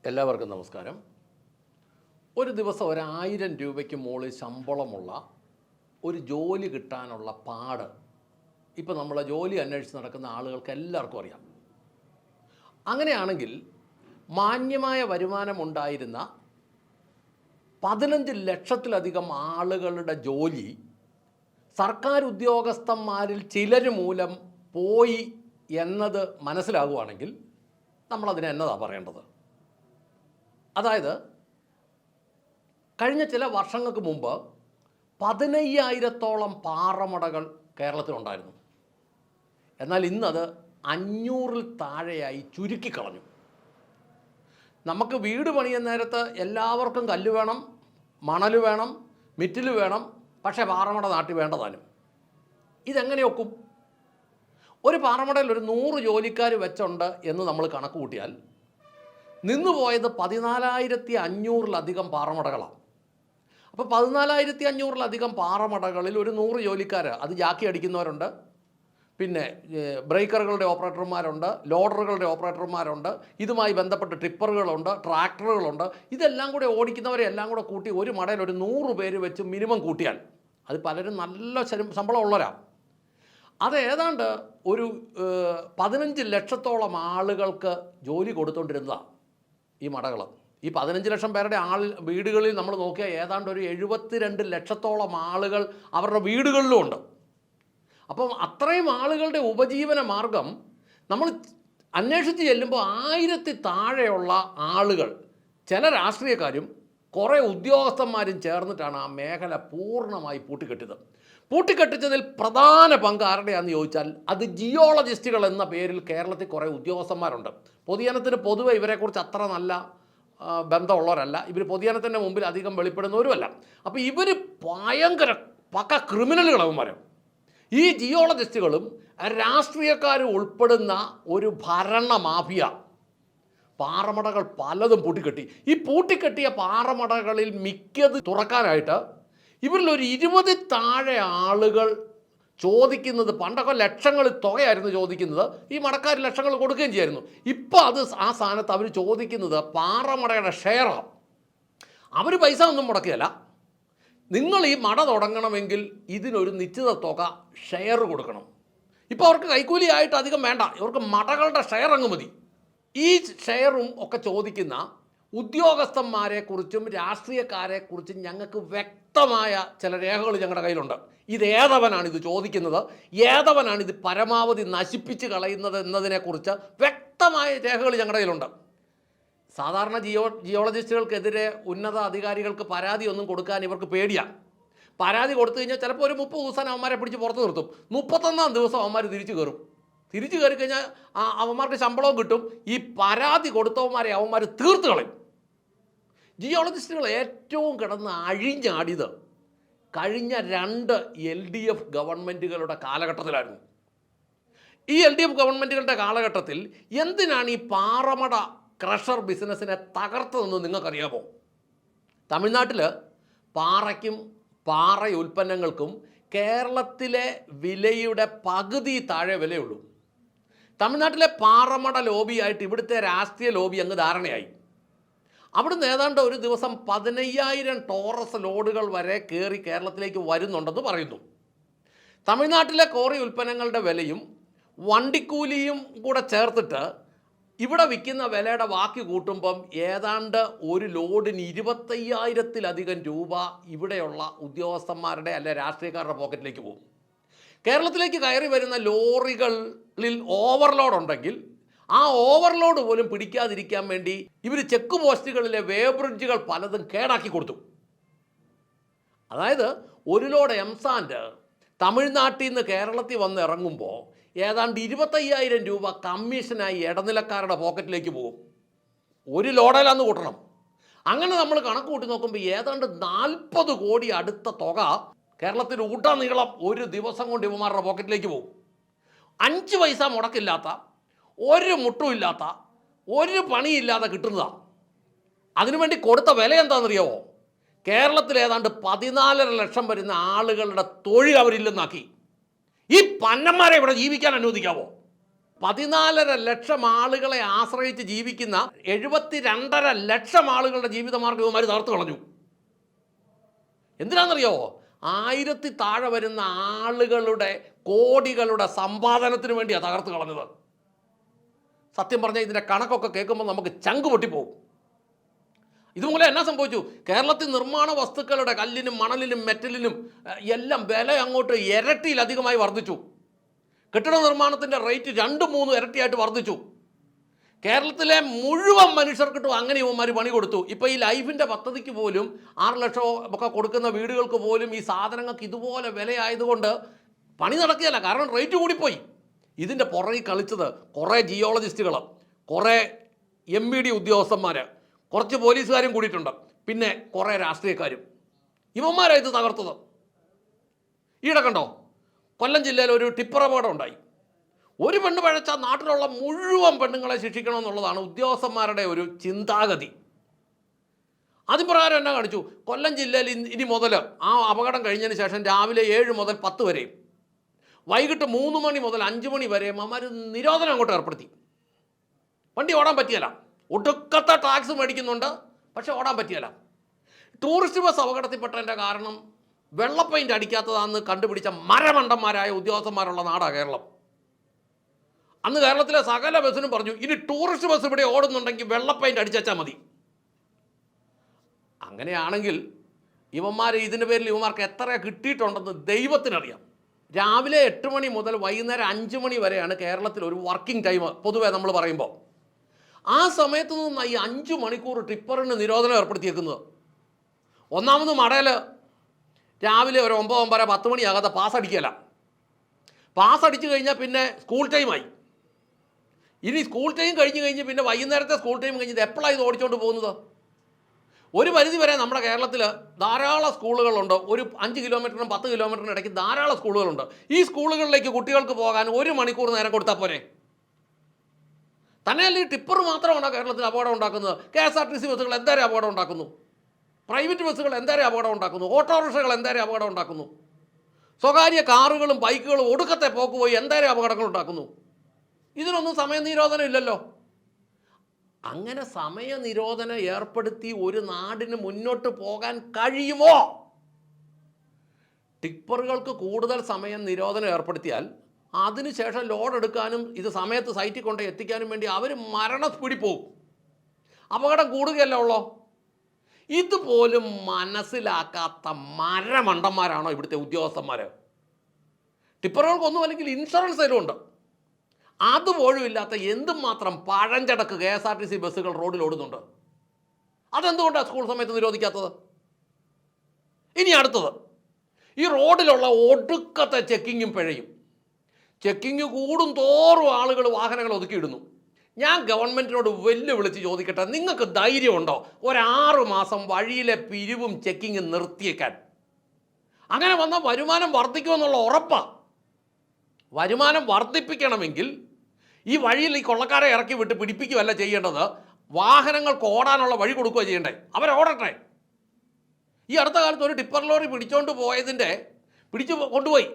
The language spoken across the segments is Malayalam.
എല്ലാവർക്കും നമസ്കാരം. ഒരു ദിവസം 1000 രൂപയ്ക്ക് മുകളിൽ ശമ്പളമുള്ള ഒരു ജോലി കിട്ടാനുള്ള പാട് ഇപ്പോൾ നമ്മളെ ജോലി അന്വേഷിച്ച് നടക്കുന്ന ആളുകൾക്ക് എല്ലാവർക്കും അറിയാം. അങ്ങനെയാണെങ്കിൽ മാന്യമായ വരുമാനമുണ്ടായിരുന്ന 15 ലക്ഷത്തിലധികം ആളുകളുടെ ജോലി സർക്കാർ ഉദ്യോഗസ്ഥന്മാരിൽ ചിലർ മൂലം പോയി എന്നത് മനസ്സിലാകുവാണെങ്കിൽ നമ്മളതിനെ എന്നതാണ് പറയേണ്ടത്? അതായത് കഴിഞ്ഞ ചില വർഷങ്ങൾക്ക് മുമ്പ് 15,000-ഓളം പാറമടകൾ കേരളത്തിലുണ്ടായിരുന്നു. എന്നാൽ ഇന്നത് 500-ൽ താഴെയായി ചുരുക്കിക്കളഞ്ഞു. നമുക്ക് വീട് പണിയുന്ന നേരത്ത് എല്ലാവർക്കും കല്ല് വേണം, മണൽ വേണം, മിറ്റിൽ വേണം, പക്ഷേ പാറമട നാട്ടിൽ വേണ്ടതാനും. ഇതെങ്ങനെ ഒക്കും? ഒരു പാറമടയിൽ ഒരു 100 ജോലിക്കാർ വെച്ചുണ്ട് എന്ന് നമ്മൾ കണക്ക് കൂട്ടിയാൽ നിന്നുപോയത് 14,500-ലധികം പാറമടകളാണ്. അപ്പോൾ 14,500-ലധികം പാറമടകളിൽ ഒരു 100 ജോലിക്കാർ, അത് ജാക്കി അടിക്കുന്നവരുണ്ട്, പിന്നെ ബ്രേക്കറുകളുടെ ഓപ്പറേറ്റർമാരുണ്ട്, ലോഡറുകളുടെ ഓപ്പറേറ്റർമാരുണ്ട്, ഇതുമായി ബന്ധപ്പെട്ട് ടിപ്പറുകളുണ്ട്, ട്രാക്ടറുകളുണ്ട്. ഇതെല്ലാം കൂടെ ഓടിക്കുന്നവരെ എല്ലാം കൂടെ കൂട്ടി ഒരു മടയിൽ ഒരു 100 പേര് വെച്ച് മിനിമം കൂട്ടിയാൽ അത് പലരും നല്ല ശമ്പളം ഉള്ളവരാണ്. അത് ഏതാണ്ട് ഒരു 15 ലക്ഷത്തോളം ആളുകൾക്ക് ജോലി കൊടുത്തുകൊണ്ടിരുന്നതാണ് ഈ മടകൾ. ഈ 15 ലക്ഷം പേരുടെ വീടുകളിൽ നമ്മൾ നോക്കിയാൽ ഏതാണ്ട് ഒരു 72 ലക്ഷത്തോളം ആളുകൾ അവരുടെ വീടുകളിലും ഉണ്ട്. അപ്പം അത്രയും ആളുകളുടെ ഉപജീവന മാർഗം നമ്മൾ അന്വേഷിച്ച് ചെല്ലുമ്പോൾ 1000-ൽ താഴെയുള്ള ആളുകൾ, ചില രാഷ്ട്രീയക്കാരും കുറേ ഉദ്യോഗസ്ഥന്മാരും ചേർന്നിട്ടാണ് ആ മേഖല പൂർണ്ണമായി പൂട്ടിക്കെട്ടിച്ചതിൽ പ്രധാന പങ്ക് ആരുടെയാണെന്ന് ചോദിച്ചാൽ അത് ജിയോളജിസ്റ്റുകൾ എന്ന പേരിൽ കേരളത്തിൽ കുറേ ഉദ്യോഗസ്ഥന്മാരുണ്ട്. പൊതുജനത്തിന് പൊതുവെ ഇവരെക്കുറിച്ച് അത്ര നല്ല ബന്ധമുള്ളവരല്ല. ഇവർ പൊതുജനത്തിൻ്റെ മുമ്പിൽ അധികം വെളിപ്പെടുന്നവരുമല്ല. അപ്പോൾ ഇവർ ഭയങ്കര പക്ക ക്രിമിനലുകളവന്മാരും. ഈ ജിയോളജിസ്റ്റുകളും രാഷ്ട്രീയക്കാരും ഉൾപ്പെടുന്ന ഒരു ഭരണ മാഫിയ പാറമടകൾ പലതും പൂട്ടിക്കെട്ടി. ഈ പൂട്ടിക്കെട്ടിയ പാറമടകളിൽ മിക്കത് തുറക്കാനായിട്ട് ഇവരിലൊരു 20 താഴെ ആളുകൾ ചോദിക്കുന്നത്, പണ്ടൊക്കെ ലക്ഷങ്ങൾ തുകയായിരുന്നു ചോദിക്കുന്നത്, ഈ മടക്കാർ ലക്ഷങ്ങൾ കൊടുക്കുകയും ചെയ്യായിരുന്നു. ഇപ്പോൾ അത് ആ സ്ഥാനത്ത് അവർ ചോദിക്കുന്നത് പാറമടയുടെ ഷെയറാണ്. അവർ പൈസ ഒന്നും മുടക്കുകയല്ല. നിങ്ങൾ ഈ മട തുടങ്ങണമെങ്കിൽ ഇതിനൊരു നിശ്ചിത തുക ഷെയർ കൊടുക്കണം. ഇപ്പോൾ അവർക്ക് കൈക്കൂലിയായിട്ട് അധികം വേണ്ട, ഇവർക്ക് മടകളുടെ ഷെയർ അങ്ങ് മതി. ഈ ഷെയറും ഒക്കെ ചോദിക്കുന്ന ഉദ്യോഗസ്ഥന്മാരെക്കുറിച്ചും രാഷ്ട്രീയക്കാരെക്കുറിച്ചും ഞങ്ങൾക്ക് വ്യക്തമായ ചില രേഖകൾ ഞങ്ങളുടെ കയ്യിലുണ്ട്. ഇതേതവനാണ് ഇത് ചോദിക്കുന്നത്, ഏതവനാണ് ഇത് പരമാവധി നശിപ്പിച്ച് കളയുന്നത് എന്നതിനെക്കുറിച്ച് വ്യക്തമായ രേഖകൾ ഞങ്ങളുടെ കയ്യിലുണ്ട്. സാധാരണ ജിയോളജിസ്റ്റുകൾക്കെതിരെ ഉന്നത അധികാരികൾക്ക് പരാതി ഒന്നും കൊടുക്കാൻ ഇവർക്ക് പേടിയാണ്. പരാതി കൊടുത്തു കഴിഞ്ഞാൽ ചിലപ്പോൾ ഒരു 30 ദിവസം അവന്മാരെ പിടിച്ച് പുറത്ത് നിർത്തും. 31-ാം ദിവസം അവന്മാർ തിരിച്ചു കയറി കഴിഞ്ഞാൽ അവന്മാർക്ക് ശമ്പളവും കിട്ടും. ഈ പരാതി കൊടുത്തവന്മാരെ അവന്മാർ തീർത്ത് കളയും. ജിയോളജിസ്റ്റുകൾ ഏറ്റവും കിടന്ന് അഴിഞ്ഞാടിയത് കഴിഞ്ഞ 2 LDF ഗവൺമെൻറ്റുകളുടെ കാലഘട്ടത്തിലായിരുന്നു. ഈ LDF ഗവൺമെൻറ്റുകളുടെ കാലഘട്ടത്തിൽ എന്തിനാണ് ഈ പാറമട ക്രഷർ ബിസിനസ്സിനെ തകർത്തതെന്ന് നിങ്ങൾക്കറിയാമോ? തമിഴ്നാട്ടിൽ പാറയ്ക്കും പാറ ഉൽപ്പന്നങ്ങൾക്കും കേരളത്തിലെ വിലയുടെ പകുതി താഴെ വിലയുള്ളൂ. തമിഴ്നാട്ടിലെ പാറമട ലോബിയായിട്ട് ഇവിടുത്തെ രാഷ്ട്രീയ ലോബി അങ്ങ് ധാരണയായി. അവിടുന്ന് ഏതാണ്ട് ഒരു ദിവസം 15,000 ടോറസ് ലോഡുകൾ വരെ കയറി കേരളത്തിലേക്ക് വരുന്നുണ്ടെന്ന് പറയുന്നു. തമിഴ്നാട്ടിലെ കോറി ഉൽപ്പന്നങ്ങളുടെ വിലയും വണ്ടിക്കൂലിയും കൂടെ ചേർത്തിട്ട് ഇവിടെ വിൽക്കുന്ന വിലയുടെ ബാക്കി കൂട്ടുമ്പം ഏതാണ്ട് ഒരു ലോഡിന് 25,000-ലധികം രൂപ ഇവിടെയുള്ള ഉദ്യോഗസ്ഥന്മാരുടെ അല്ലെ രാഷ്ട്രീയക്കാരുടെ പോക്കറ്റിലേക്ക് പോകും. കേരളത്തിലേക്ക് കയറി വരുന്ന ലോറികളിൽ ഓവർലോഡ് ഉണ്ടെങ്കിൽ ആ ഓവർലോഡ് പോലും പിടിക്കാതിരിക്കാൻ വേണ്ടി ഇവർ ചെക്ക് പോസ്റ്റുകളിലെ വേബ്രിഡ്ജുകൾ പലതും കേടാക്കി കൊടുത്തു. അതായത് ഒരു ലോഡ് എംസാൻഡ് തമിഴ്നാട്ടിൽ നിന്ന് കേരളത്തിൽ വന്ന് ഇറങ്ങുമ്പോൾ ഏതാണ്ട് 25,000 രൂപ കമ്മീഷനായി ഇടനിലക്കാരുടെ പോക്കറ്റിലേക്ക് പോകും. ഒരു ലോഡയിലാന്ന് കൂട്ടണം. അങ്ങനെ നമ്മൾ കണക്ക് കൂട്ടി നോക്കുമ്പോൾ ഏതാണ്ട് 40 കോടി അടുത്ത തുക കേരളത്തിൽ ഉടനീളം ഒരു ദിവസം കൊണ്ട് ഇവന്മാരുടെ പോക്കറ്റിലേക്ക് പോകും. 5 പൈസ മുടക്കില്ലാത്ത, ഒരു മുട്ടുമില്ലാത്ത, ഒരു പണിയില്ലാതെ കിട്ടുന്നതാണ്. അതിനുവേണ്ടി കൊടുത്ത വില എന്താണെന്നറിയാമോ? കേരളത്തിൽ ഏതാണ്ട് 14.5 ലക്ഷം വരുന്ന ആളുകളുടെ തൊഴിൽ അവരില്ലെന്നാക്കി. ഈ പന്നന്മാരെ ഇവിടെ ജീവിക്കാൻ അനുവദിക്കാവോ? 14.5 ലക്ഷം ആളുകളെ ആശ്രയിച്ച് ജീവിക്കുന്ന 72.5 ലക്ഷം ആളുകളുടെ ജീവിതമാർഗ്ഗം ഇവന്മാർ തകർത്ത് കളഞ്ഞു. എന്തിനാണെന്നറിയോ? 1000 താഴെ വരുന്ന ആളുകളുടെ കോടികളുടെ സമ്പാദനത്തിന് വേണ്ടിയാണ് തകർത്ത് കളഞ്ഞത്. സത്യം പറഞ്ഞാൽ ഇതിൻ്റെ കണക്കൊക്കെ കേൾക്കുമ്പോൾ നമുക്ക് ചങ്ക് പൊട്ടിപ്പോകും. ഇതുമൂലം എന്നാ സംഭവിച്ചു? കേരളത്തിൽ നിർമ്മാണ വസ്തുക്കളുടെ കല്ലിനും മണലിനും മെറ്റലിനും എല്ലാം വില അങ്ങോട്ട് ഇരട്ടിയിലധികമായി വർദ്ധിച്ചു. കെട്ടിട നിർമ്മാണത്തിൻ്റെ റേറ്റ് 2-3 ഇരട്ടിയായിട്ട് വർദ്ധിച്ചു. കേരളത്തിലെ മുഴുവൻ മനുഷ്യർക്കിട്ടും അങ്ങനെ ഇവന്മാർ പണി കൊടുത്തു. ഇപ്പോൾ ഈ ലൈഫിൻ്റെ പദ്ധതിക്ക് പോലും 6 ലക്ഷം ഒക്കെ കൊടുക്കുന്ന വീടുകൾക്ക് പോലും ഈ സാധനങ്ങൾക്ക് ഇതുപോലെ വിലയായതുകൊണ്ട് പണി നടക്കുകയല്ല. കാരണം റേറ്റ് കൂടിപ്പോയി. ഇതിൻ്റെ പുറകിൽ കളിച്ചത് കുറേ ജിയോളജിസ്റ്റുകൾ, കുറേ MVD ഉദ്യോഗസ്ഥന്മാർ, കുറച്ച് പോലീസുകാരും കൂടിയിട്ടുണ്ട്, പിന്നെ കുറേ രാഷ്ട്രീയക്കാരും. ഇവന്മാരാണ് ഇത് തകർത്തത്. ഈയിടെ കണ്ടോ, കൊല്ലം ജില്ലയിൽ ഒരു ടിപ്പർ അപകടം ഉണ്ടായി. ഒരു പെണ്ണ് പഴച്ചാൽ നാട്ടിലുള്ള മുഴുവൻ പെണ്ണുങ്ങളെ ശിക്ഷിക്കണമെന്നുള്ളതാണ് ഉദ്യോഗസ്ഥന്മാരുടെ ഒരു ചിന്താഗതി. അതിപ്രകാരം എന്നാ കാണിച്ചു? കൊല്ലം ജില്ലയിൽ ഇനി മുതൽ ആ അപകടം കഴിഞ്ഞതിന് ശേഷം രാവിലെ 7 മുതൽ 10 വരെയും വൈകിട്ട് 3 മണി മുതൽ 5 മണി വരെയും അമ്മമാർ നിരോധനം അങ്ങോട്ട് ഏർപ്പെടുത്തി. വണ്ടി ഓടാൻ പറ്റിയല്ല. ഒടുക്കത്തെ ടാക്സ് മേടിക്കുന്നുണ്ട്, പക്ഷെ ഓടാൻ പറ്റിയല്ല. ടൂറിസ്റ്റ് ബസ് അപകടത്തിൽപ്പെട്ടതിൻ്റെ കാരണം വെള്ള പെയിൻ്റ് അടിക്കാത്തതാണെന്ന് കണ്ടുപിടിച്ച മരമണ്ടന്മാരായ ഉദ്യോഗസ്ഥന്മാരുള്ള നാടാണ് കേരളം. അന്ന് കേരളത്തിലെ സകല ബസ്സിനും പറഞ്ഞു, ഇനി ടൂറിസ്റ്റ് ബസ് ഇവിടെ ഓടുന്നുണ്ടെങ്കിൽ വെള്ള പെയിൻ്റ് അടിച്ചാൽ മതി. അങ്ങനെയാണെങ്കിൽ ഇവന്മാർ ഇതിൻ്റെ പേരിൽ ഇവന്മാർക്ക് എത്ര കിട്ടിയിട്ടുണ്ടെന്ന് ദൈവത്തിനറിയാം. രാവിലെ 8 മണി മുതൽ വൈകുന്നേരം 5 മണി വരെയാണ് കേരളത്തിൽ ഒരു വർക്കിംഗ് ടൈം പൊതുവേ നമ്മൾ പറയുമ്പോൾ. ആ സമയത്ത് നിന്ന് ഈ 5 മണിക്കൂർ ടിപ്പറിന് നിരോധനം ഏർപ്പെടുത്തിയേക്കുന്നത്. ഒന്നാമത് മടയിൽ രാവിലെ ഒരു 9, 9, 10 മണിയാകാതെ പാസ് അടിക്കുകയില്ല. പാസ് അടിച്ചു കഴിഞ്ഞാൽ പിന്നെ സ്കൂൾ ടൈമായി. ഇനി സ്കൂൾ ടൈം കഴിഞ്ഞ് പിന്നെ വൈകുന്നേരത്തെ സ്കൂൾ ടൈം കഴിഞ്ഞത് എപ്പോഴാണ് ഇത് ഓടിച്ചുകൊണ്ട് പോകുന്നത്? ഒരു പരിധി വരെ നമ്മുടെ കേരളത്തിൽ ധാരാളം സ്കൂളുകളുണ്ട്. ഒരു 5 കിലോമീറ്ററിനും 10 കിലോമീറ്ററിനും ഇടയ്ക്ക് ധാരാളം സ്കൂളുകളുണ്ട്. ഈ സ്കൂളുകളിലേക്ക് കുട്ടികൾക്ക് പോകാൻ 1 മണിക്കൂർ നേരം കൊടുത്താൽ പോരെ? തന്നെയല്ല ഈ ടിപ്പർ മാത്രമാണോ കേരളത്തിൽ അപകടം ഉണ്ടാക്കുന്നത്? KSRTC ബസ്സുകൾ എന്തേരം അപകടം ഉണ്ടാക്കുന്നു, പ്രൈവറ്റ് ബസ്സുകൾ എന്തേരം അപകടം ഉണ്ടാക്കുന്നു, ഓട്ടോറിക്ഷകൾ എന്തേരം അപകടം ഉണ്ടാക്കുന്നു, സ്വകാര്യ കാറുകളും ബൈക്കുകളും ഒടുക്കത്തെ പോക്ക് പോയി എന്തേരം അപകടങ്ങൾ ഉണ്ടാക്കുന്നു. ഇതിനൊന്നും സമയനിരോധനം ഇല്ലല്ലോ. അങ്ങനെ സമയനിരോധനം ഏർപ്പെടുത്തി ഒരു നാടിന് മുന്നോട്ട് പോകാൻ കഴിയുമോ? ടിപ്പറുകൾക്ക് കൂടുതൽ സമയം നിരോധനം ഏർപ്പെടുത്തിയാൽ അതിനുശേഷം ലോഡ് എടുക്കാനും ഇത് സമയത്ത് സൈറ്റിൽ കൊണ്ട് എത്തിക്കാനും വേണ്ടി അവർ മരണസ്പീഡിൽ പോകും. അപകടം കൂടുകയല്ല ഉള്ളോ. ഇതുപോലും മനസ്സിലാക്കാത്ത മരമണ്ടന്മാരാണോ ഇവിടുത്തെ ഉദ്യോഗസ്ഥന്മാർ? ടിപ്പറുകൾക്കൊന്നും അല്ലെങ്കിൽ ഇൻഷുറൻസ് തരും ഉണ്ട്, അതുപോലും ഇല്ലാത്ത എന്തുമാത്രം പഴഞ്ചടക്ക് KSRTC ബസ്സുകൾ റോഡിൽ ഓടുന്നുണ്ട്. അതെന്തുകൊണ്ടാണ് സ്കൂൾ സമയത്ത് നിരോധിക്കാത്തത്? ഇനി അടുത്തത്, ഈ റോഡിലുള്ള ഒടുക്കത്തെ ചെക്കിങ്ങും പിഴയും. ചെക്കിങ് കൂടും തോറും ആളുകൾ വാഹനങ്ങൾ ഒതുക്കിയിടുന്നു. ഞാൻ ഗവൺമെൻറ്റിനോട് വെല്ലുവിളിച്ച് ചോദിക്കട്ടെ, നിങ്ങൾക്ക് ധൈര്യമുണ്ടോ 6 മാസം വഴിയിലെ പിരിവും ചെക്കിങ്ങും നിർത്തിയേക്കാൻ? അങ്ങനെ വന്നാൽ വരുമാനം വർദ്ധിക്കുമെന്നുള്ള ഉറപ്പാണ്. വരുമാനം വർദ്ധിപ്പിക്കണമെങ്കിൽ ഈ വഴിയിൽ ഈ കൊള്ളക്കാരെ ഇറക്കി വിട്ട് പിടിപ്പിക്കുകയല്ല ചെയ്യേണ്ടത്, വാഹനങ്ങൾക്ക് ഓടാനുള്ള വഴി കൊടുക്കുക ചെയ്യണ്ടേ. അവരോടട്ടെ. ഈ അടുത്ത കാലത്ത് ഒരു ടിപ്പർ ലോറി പിടിച്ചു കൊണ്ടുപോയി.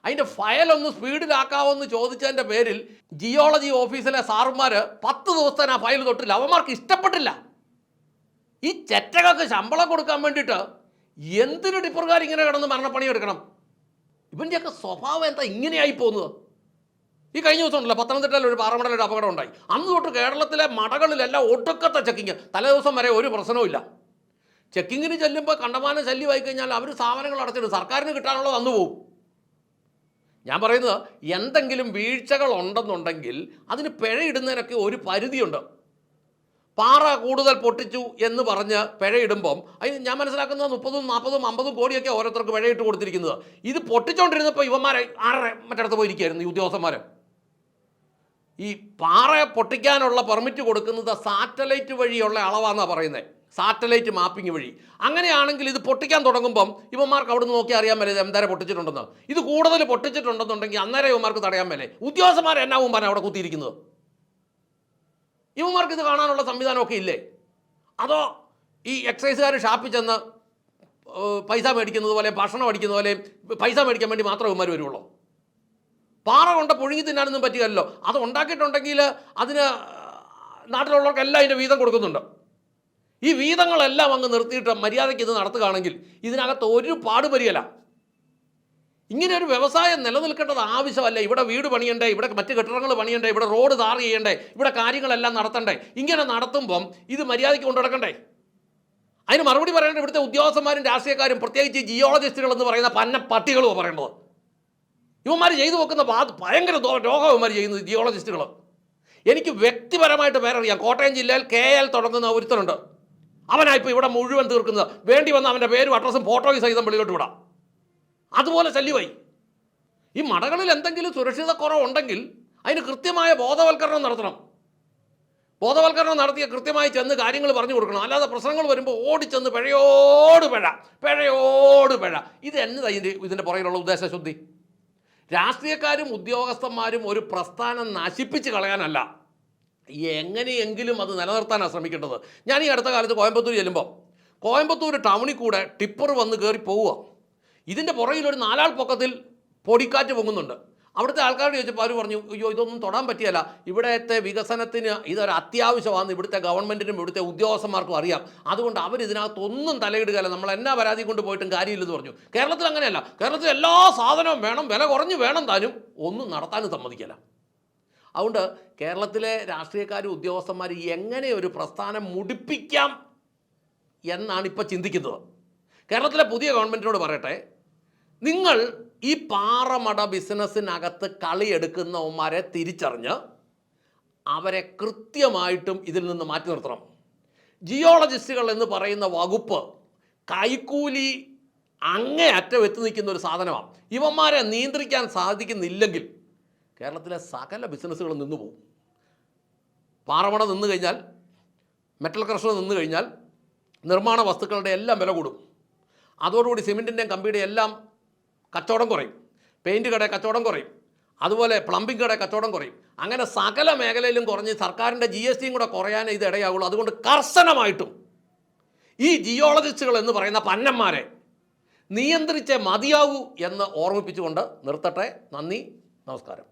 അതിൻ്റെ ഫയലൊന്ന് സ്പീഡിലാക്കാമെന്ന് ചോദിച്ചതിൻ്റെ പേരിൽ ജിയോളജി ഓഫീസിലെ സാറുമാർ 10 ദിവസത്തേന് ആ ഫയൽ തൊട്ടില്ല. അവന്മാർക്ക് ഇഷ്ടപ്പെട്ടില്ല. ഈ ചെറ്റകൾക്ക് ശമ്പളം കൊടുക്കാൻ വേണ്ടിയിട്ട് എന്തിന് ടിപ്പർകാർ ഇങ്ങനെ കിടന്ന് മരണപ്പണി എടുക്കണം? ഇവൻ്റെയൊക്കെ സ്വഭാവം എന്താ ഇങ്ങനെയായി പോകുന്നത്? ഈ കഴിഞ്ഞ ദിവസം ഉണ്ടല്ലോ, പത്തനംതിട്ടയിൽ ഒരു പാറമടലൊരു അപകടം ഉണ്ടായി. അന്ന് തൊട്ട് കേരളത്തിലെ മടകളിലെല്ലാം ഒടുക്കത്തെ ചെക്കിങ്. തലേദിവസം വരെ ഒരു പ്രശ്നവും. ചെക്കിങ്ങിന് ചെല്ലുമ്പോൾ കണ്ടമാനം ശല്യമായി കഴിഞ്ഞാൽ അവർ സ്ഥാപനങ്ങൾ അടച്ചിടും, സർക്കാരിന് കിട്ടാനുള്ളത് അന്ന് പോവും. ഞാൻ പറയുന്നത്, എന്തെങ്കിലും വീഴ്ചകൾ ഉണ്ടെന്നുണ്ടെങ്കിൽ അതിന് പിഴയിടുന്നതിനൊക്കെ ഒരു പരിധിയുണ്ട്. പാറ കൂടുതൽ പൊട്ടിച്ചു എന്ന് പറഞ്ഞ് പിഴയിടുമ്പം അതിന് ഞാൻ മനസ്സിലാക്കുന്നത് 30, 40, 50 കോടിയൊക്കെ ഓരോരുത്തർക്ക് പിഴയിട്ട് കൊടുത്തിരിക്കുന്നത്. ഇത് പൊട്ടിച്ചുകൊണ്ടിരുന്നപ്പോൾ ഇവന്മാരെ മറ്റിടത്ത് പോയിരിക്കുകയായിരുന്നു ഈ ഉദ്യോഗസ്ഥന്മാർ. ഈ പാറ പൊട്ടിക്കാനുള്ള പെർമിറ്റ് കൊടുക്കുന്നത് സാറ്റലൈറ്റ് വഴിയുള്ള അളവാണെന്നാണ് പറയുന്നത്, സാറ്റലൈറ്റ് മാപ്പിംഗ് വഴി. അങ്ങനെയാണെങ്കിൽ ഇത് പൊട്ടിക്കാൻ തുടങ്ങുമ്പം ഇവന്മാർക്ക് അവിടെ നിന്ന് നോക്കി അറിയാൻ മേലെ എന്തേരം പൊട്ടിച്ചിട്ടുണ്ടെന്ന്. ഇത് കൂടുതൽ പൊട്ടിച്ചിട്ടുണ്ടെന്നുണ്ടെങ്കിൽ അന്നേരം ഇവന്മാർക്ക് തടയാൻ മേലെ. ഉദ്യോഗസ്ഥന്മാർ എന്നാവും പറഞ്ഞാൽ അവിടെ കുത്തിയിരിക്കുന്നത്? ഇവന്മാർക്ക് ഇത് കാണാനുള്ള സംവിധാനമൊക്കെ ഇല്ലേ? അതോ ഈ എക്സൈസുകാർ ഷാപ്പിൽ ചെന്ന് പൈസ മേടിക്കുന്നത് പോലെ, ഭക്ഷണം അടിക്കുന്ന പോലെ പൈസ മേടിക്കാൻ വേണ്ടി മാത്രമേ ഇവന്മാർ വരുള്ളൂ? പാറ കൊണ്ട് പുഴുങ്ങി തിന്നാനൊന്നും പറ്റുകയല്ലോ. അത് ഉണ്ടാക്കിയിട്ടുണ്ടെങ്കിൽ അതിന് നാട്ടിലുള്ളവർക്കെല്ലാം അതിൻ്റെ വീതം കൊടുക്കുന്നുണ്ട്. ഈ വീതങ്ങളെല്ലാം അങ്ങ് നിർത്തിയിട്ട് മര്യാദയ്ക്ക് ഇത് നടത്തുകയാണെങ്കിൽ ഇതിനകത്ത് ഒരു പാടുപരിയല്ല. ഇങ്ങനെ ഒരു വ്യവസായം നിലനിൽക്കേണ്ടത് ആവശ്യമല്ല. ഇവിടെ വീട് പണിയണ്ടേ, ഇവിടെ മറ്റ് കെട്ടിടങ്ങൾ പണിയണ്ടേ, ഇവിടെ റോഡ് ടാർ ചെയ്യണ്ടേ, ഇവിടെ കാര്യങ്ങളെല്ലാം നടത്തണ്ടേ. ഇങ്ങനെ നടത്തുമ്പം ഇത് മര്യാദയ്ക്ക് കൊണ്ടു നടക്കണ്ടേ? അതിന് മറുപടി പറയേണ്ടത് ഇവിടുത്തെ ഉദ്യോഗസ്ഥന്മാരും രാഷ്ട്രീയക്കാരും, പ്രത്യേകിച്ച് ജിയോളജിസ്റ്റുകൾ എന്ന് പറയുന്ന പന്ന പട്ടികളും പറയേണ്ടത്. ഇവന്മാർ ചെയ്തു വെക്കുന്ന ഭയങ്കര രോഗം ഇവന്മാർ ചെയ്യുന്നത് ജിയോളജിസ്റ്റുകൾ. എനിക്ക് വ്യക്തിപരമായിട്ട് പേരറിയാം. കോട്ടയം ജില്ലയിൽ KL തുടങ്ങുന്ന ഒരുത്തനുണ്ട്. അവനായിപ്പോൾ ഇവിടെ മുഴുവൻ തീർക്കുന്നത്. വേണ്ടി വന്ന അവൻ്റെ പേരും അഡ്രസ്സും ഫോട്ടോയും സഹിതം വെളിയിലോട്ട് വിടാം. അതുപോലെ ശല്യമായി. ഈ മടകളിൽ എന്തെങ്കിലും സുരക്ഷിത കുറവുണ്ടെങ്കിൽ അതിന് കൃത്യമായ ബോധവൽക്കരണം നടത്തണം. ബോധവൽക്കരണം നടത്തിയ കൃത്യമായി ചെന്ന് കാര്യങ്ങൾ പറഞ്ഞു കൊടുക്കണം. അല്ലാതെ പ്രശ്നങ്ങൾ വരുമ്പോൾ ഓടിച്ചെന്ന് പിഴയോട് പിഴ. ഇത് എന്നതാ ഇതിൻ്റെ പുറകിലുള്ള ഉദ്ദേശശുദ്ധി? രാഷ്ട്രീയക്കാരും ഉദ്യോഗസ്ഥന്മാരും ഒരു പ്രസ്ഥാനം നശിപ്പിച്ച് കളയാനല്ല, എങ്ങനെയെങ്കിലും അത് നിലനിർത്താനാണ് ശ്രമിക്കേണ്ടത്. ഞാൻ ഈ അടുത്ത കാലത്ത് കോയമ്പത്തൂർ ചെല്ലുമ്പോൾ കോയമ്പത്തൂർ ടൗണിൽ കൂടെ ടിപ്പർ വന്ന് കയറി പോവുക. ഇതിൻ്റെ പുറകിലൊരു 4 ആൾ പൊക്കത്തിൽ പൊടിക്കാറ്റ് പൊങ്ങുന്നുണ്ട്. അവിടുത്തെ ആൾക്കാരോട് ചോദിച്ചപ്പോൾ അവർ പറഞ്ഞു, അയ്യോ ഇതൊന്നും തൊടാൻ പറ്റിയല്ല, ഇവിടുത്തെ വികസനത്തിന് ഇതൊരു അത്യാവശ്യമാണെന്ന് ഇവിടുത്തെ ഗവൺമെൻറ്റിനും ഇവിടുത്തെ ഉദ്യോഗസ്ഥന്മാർക്കും അറിയാം. അതുകൊണ്ട് അവരിതിനകത്തൊന്നും തലയിടുകയല്ല, നമ്മൾ എന്നാ പരാതി കൊണ്ട് പോയിട്ടും കാര്യമില്ലെന്ന് പറഞ്ഞു. കേരളത്തിൽ അങ്ങനെയല്ല. കേരളത്തിൽ എല്ലാ സാധനവും വേണം, വില കുറഞ്ഞ് വേണം താനും, ഒന്നും നടത്താനും സമ്മതിക്കില്ല. അതുകൊണ്ട് കേരളത്തിലെ രാഷ്ട്രീയക്കാരും ഉദ്യോഗസ്ഥന്മാർ എങ്ങനെ ഒരു പ്രസ്ഥാനം മുടിപ്പിക്കാം എന്നാണ് ഇപ്പോൾ ചിന്തിക്കുന്നത്. കേരളത്തിലെ പുതിയ ഗവൺമെൻറ്റിനോട് പറയട്ടെ, നിങ്ങൾ ഈ പാറമട ബിസിനസ്സിനകത്ത് കളിയെടുക്കുന്നവന്മാരെ തിരിച്ചറിഞ്ഞ് അവരെ കൃത്യമായിട്ടും ഇതിൽ നിന്ന് മാറ്റി നിർത്തണം. ജിയോളജിസ്റ്റുകൾ എന്ന് പറയുന്ന വകുപ്പ് കൈക്കൂലി അങ്ങേയറ്റം എത്തി നിൽക്കുന്ന ഒരു സാധനമാണ്. ഇവന്മാരെ നിയന്ത്രിക്കാൻ സാധിക്കുന്നില്ലെങ്കിൽ കേരളത്തിലെ സകല ബിസിനസ്സുകളും നിന്നു പോകും. പാറമട നിന്ന് കഴിഞ്ഞാൽ, മെറ്റൽ ക്രഷർ നിന്ന് കഴിഞ്ഞാൽ നിർമ്മാണ വസ്തുക്കളുടെ എല്ലാം വില കൂടും. അതോടുകൂടി സിമെൻറ്റിൻ്റെയും കമ്പിയുടെയും എല്ലാം കച്ചവടം കുറയും. പെയിൻറ്റ് കട കച്ചവടം കുറയും. അതുപോലെ പ്ലംബിംഗ് കട കച്ചവടം കുറയും. അങ്ങനെ സകല മേഖലയിലും കുറഞ്ഞ് സർക്കാരിൻ്റെ GSTയും കൂടെ കുറയാനേ ഇത് ഇടയാവുള്ളൂ. അതുകൊണ്ട് കർശനമായിട്ടും ഈ ജിയോളജിസ്റ്റുകൾ എന്ന് പറയുന്ന പന്നന്മാരെ നിയന്ത്രിച്ചേ മതിയാവൂ എന്ന് ഓർമ്മിപ്പിച്ചുകൊണ്ട് നിർത്തട്ടെ. നന്ദി, നമസ്കാരം.